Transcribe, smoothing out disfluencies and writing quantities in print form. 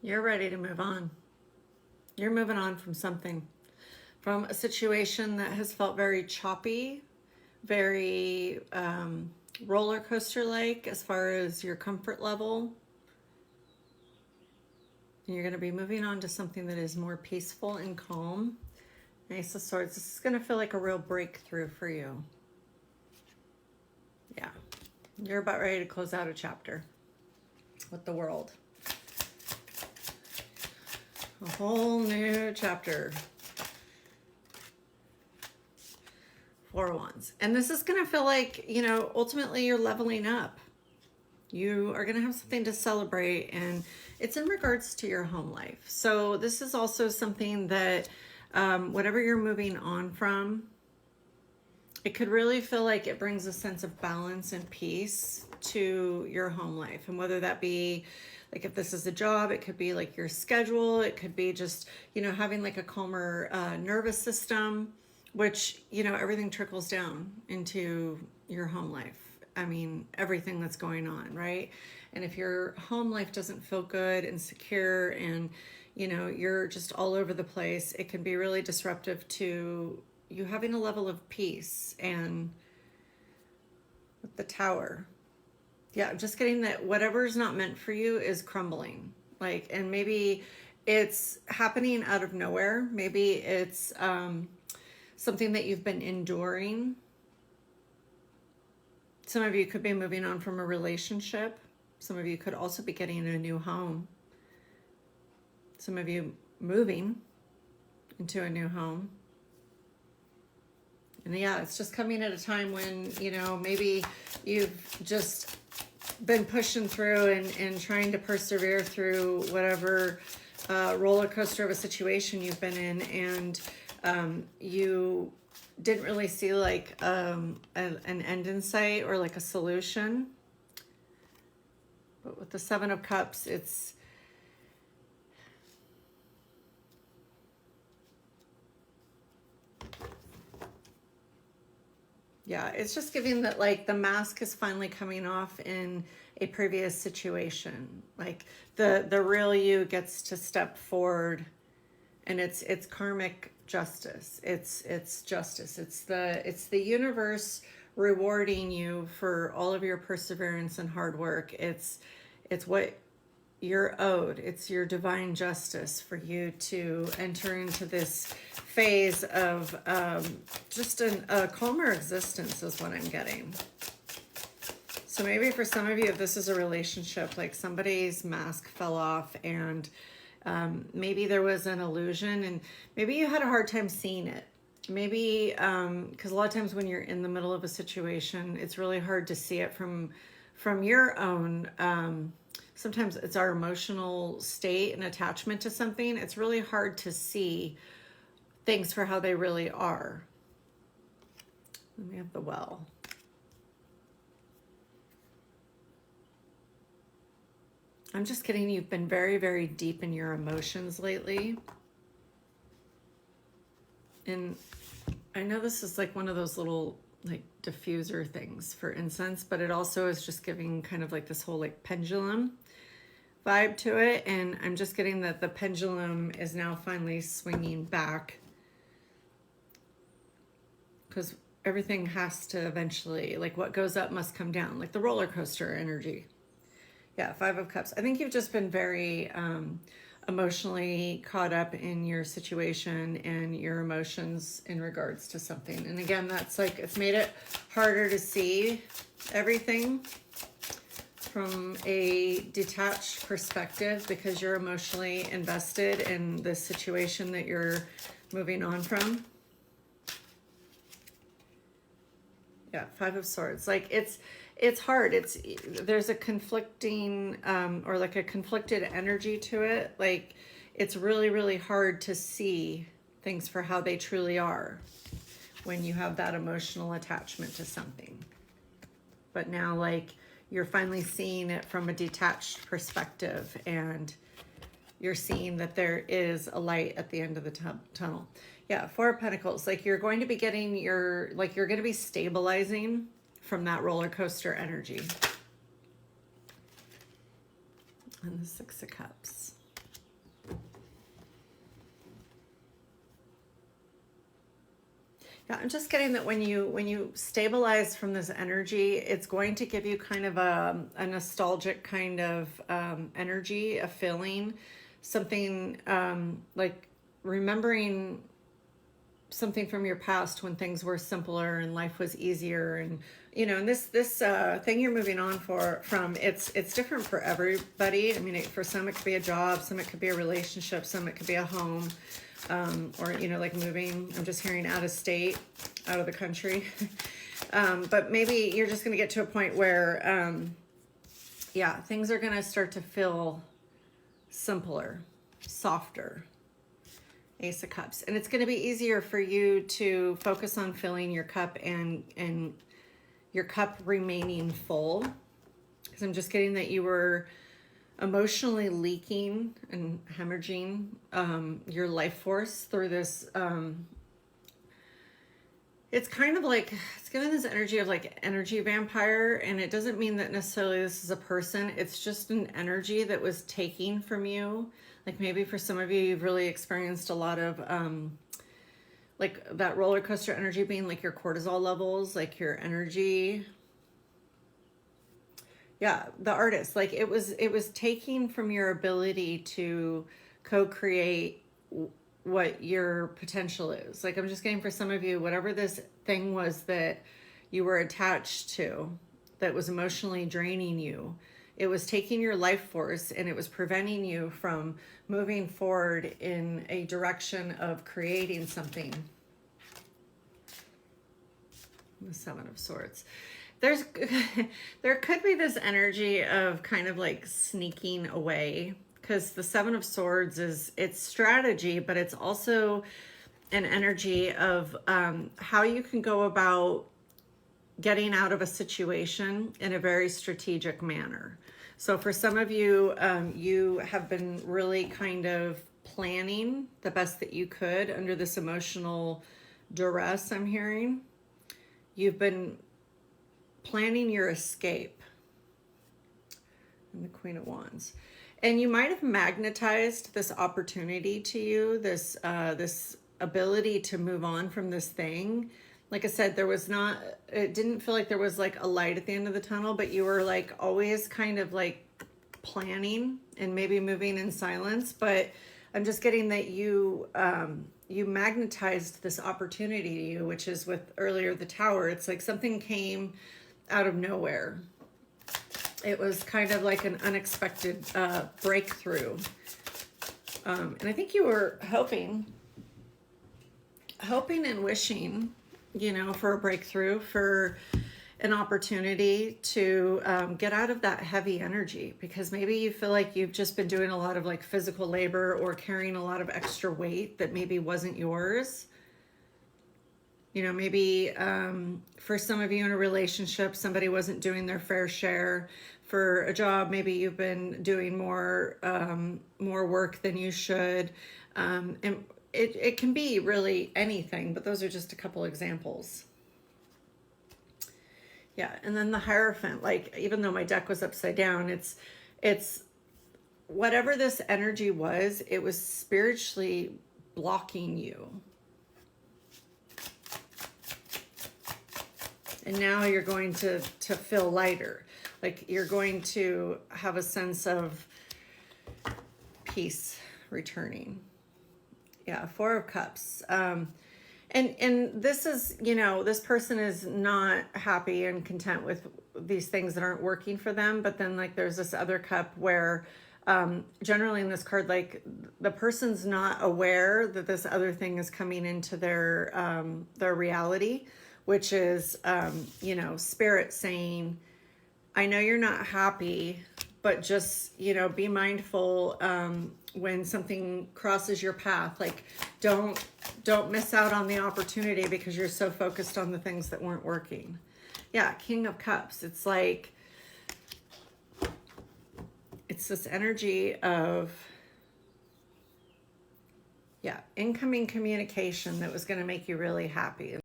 You're ready to move on. You're moving on from something, from a situation that has felt very choppy, very roller coaster like as far as your comfort level. And you're going to be moving on to something that is more peaceful and calm. Ace of Swords. This is going to feel like a real breakthrough for you. Yeah. You're about ready to close out a chapter with the world. A whole new chapter. Four of Wands. And this is going to feel like, ultimately you're leveling up. You are going to have something to celebrate, and it's in regards to your home life. So this is also something that whatever you're moving on from, it could really feel like it brings a sense of balance and peace to your home life. And whether that be like if this is a job, it could be like your schedule, it could be just, having like a calmer nervous system, which, everything trickles down into your home life. I mean, everything that's going on, right? And if your home life doesn't feel good and secure and, you're just all over the place, it can be really disruptive to you having a level of peace. And with the Tower, yeah, I'm just getting that whatever's not meant for you is crumbling. And maybe it's happening out of nowhere. Maybe it's something that you've been enduring. Some of you could be moving on from a relationship. Some of you could also be getting a new home. Some of you moving into a new home. And yeah, it's just coming at a time when, maybe you've just been pushing through and trying to persevere through whatever roller coaster of a situation you've been in. And you didn't really see like an end in sight or like a solution. But with the Seven of Cups, it's it's just giving that like the mask is finally coming off in a previous situation. Like the real you gets to step forward, and it's karmic justice. It's justice. It's the universe rewarding you for all of your perseverance and hard work. It's what you're owed. It's your divine justice for you to enter into this phase of just a calmer existence is what I'm getting. So maybe for some of you, if this is a relationship, like somebody's mask fell off and maybe there was an illusion and maybe you had a hard time seeing it. Maybe, because a lot of times when you're in the middle of a situation, it's really hard to see it from your own, sometimes it's our emotional state and attachment to something. It's really hard to see things for how they really are. Then we have the Well. I'm just kidding. You've been very, very deep in your emotions lately. And I know this is like one of those little like diffuser things for incense, but it also is just giving kind of like this whole like pendulum vibe to it. And I'm just getting that the pendulum is now finally swinging back, because everything has to eventually, like what goes up must come down, like the roller coaster energy. Yeah, Five of Cups. I think you've just been very emotionally caught up in your situation and your emotions in regards to something. And again, that's like, it's made it harder to see everything from a detached perspective because you're emotionally invested in the situation that you're moving on from. Yeah, Five of Swords. Like it's hard. There's a conflicting or like a conflicted energy to it. Like it's really, really hard to see things for how they truly are when you have that emotional attachment to something. But now like you're finally seeing it from a detached perspective, and you're seeing that there is a light at the end of the tunnel. Yeah, Four of Pentacles. Like you're going to be getting you're going to be stabilizing from that roller coaster energy. And the Six of Cups. Yeah, I'm just getting that when you stabilize from this energy, it's going to give you kind of a nostalgic kind of energy, a feeling, something like remembering something from your past when things were simpler and life was easier. And and this thing you're moving on from, it's different for everybody. I mean, for some it could be a job, some it could be a relationship, some it could be a home, or like moving. I'm just hearing out of state, out of the country. But maybe you're just going to get to a point where yeah, things are going to start to feel simpler, softer. Ace of Cups. And it's going to be easier for you to focus on filling your cup and your cup remaining full. Because I'm just getting that you were emotionally leaking and hemorrhaging your life force through this. It's kind of like, it's giving this energy of like energy vampire. And it doesn't mean that necessarily this is a person. It's just an energy that was taking from you. Like maybe for some of you, you've really experienced a lot of like that roller coaster energy being like your cortisol levels, like your energy. Yeah, the artist, like it was taking from your ability to co-create what your potential is. Like I'm just getting for some of you, whatever this thing was that you were attached to that was emotionally draining you, it was taking your life force and it was preventing you from moving forward in a direction of creating something. The Seven of Swords. There could be this energy of kind of like sneaking away, because the Seven of Swords it's strategy, but it's also an energy of how you can go about getting out of a situation in a very strategic manner. So for some of you, you have been really kind of planning the best that you could under this emotional duress I'm hearing. You've been planning your escape. And the Queen of Wands. And you might have magnetized this opportunity to you, this ability to move on from this thing. Like I said, it didn't feel like there was like a light at the end of the tunnel, but you were like always kind of like planning and maybe moving in silence. But I'm just getting that you magnetized this opportunity to you, which is with earlier the Tower. It's like something came out of nowhere. It was kind of like an unexpected breakthrough. And I think you were hoping and wishing, for a breakthrough, for an opportunity to get out of that heavy energy, because maybe you feel like you've just been doing a lot of like physical labor or carrying a lot of extra weight that maybe wasn't yours. Maybe for some of you in a relationship, somebody wasn't doing their fair share. For a job, maybe you've been doing more work than you should. And it can be really anything, but those are just a couple examples. Yeah, and then the Hierophant, like even though my deck was upside down, it's whatever this energy was, it was spiritually blocking you. And now you're going to feel lighter. Like you're going to have a sense of peace returning. Yeah, Four of Cups. And this is, this person is not happy and content with these things that aren't working for them. But then like there's this other cup where generally in this card, like the person's not aware that this other thing is coming into their reality, which is, Spirit saying, I know you're not happy, but just, be mindful when something crosses your path. Like don't miss out on the opportunity because you're so focused on the things that weren't working. Yeah, King of Cups. It's like, it's this energy of, incoming communication that was going to make you really happy.